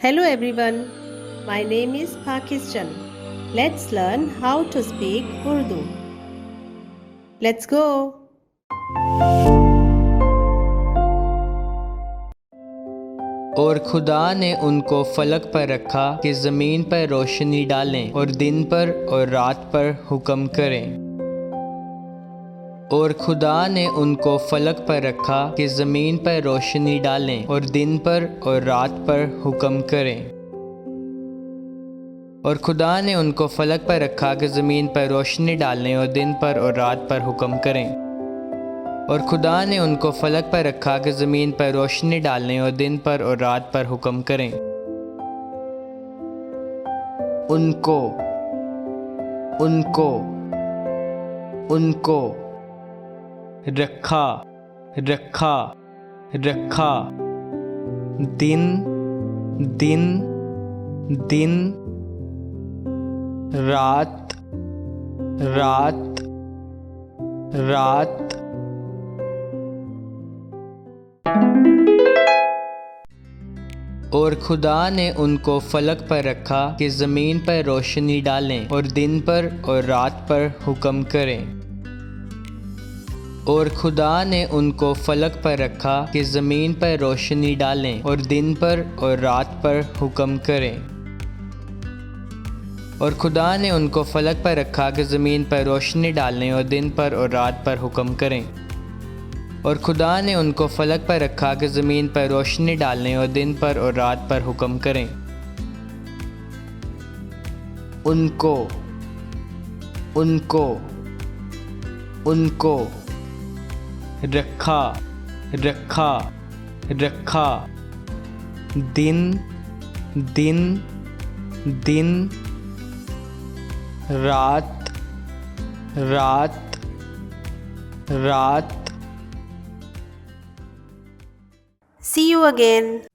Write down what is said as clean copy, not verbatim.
Hello everyone, my name is Pakistan. Let's learn how to speak Urdu. Let's go. और खुदा ने उनको फलक पर रखा कि ज़मीन पर रोशनी डालें और दिन पर और रात पर हुक्म करें। और खुदा ने उनको फलक पर रखा कि ज़मीन पर रोशनी डालें और दिन पर और रात पर हुक्म करें। और खुदा ने उनको फलक पर रखा कि ज़मीन पर रोशनी डालें और दिन पर और रात पर हुक्म करें। और खुदा ने उनको फलक पर रखा कि ज़मीन पर रोशनी डालें और दिन पर और रात पर हुक्म करें। उनको उनको उनको रखा रखा रखा दिन दिन दिन रात रात रात और खुदा ने उनको फलक पर रखा कि ज़मीन पर रोशनी डालें और दिन पर और रात पर हुक्म करें। और खुदा ने उनको फलक पर रखा कि ज़मीन पर रोशनी डालें और दिन पर और रात पर हुक्म करें। और खुदा ने उनको फलक पर रखा कि ज़मीन पर रोशनी डालें और दिन पर और रात पर हुक्म करें। और खुदा ने उनको फलक पर रखा कि ज़मीन पर रोशनी डालें और दिन पर और रात पर हुक्म करें। उनको उनको उनको रखा रखा रखा दिन दिन दिन रात रात रात। See you again.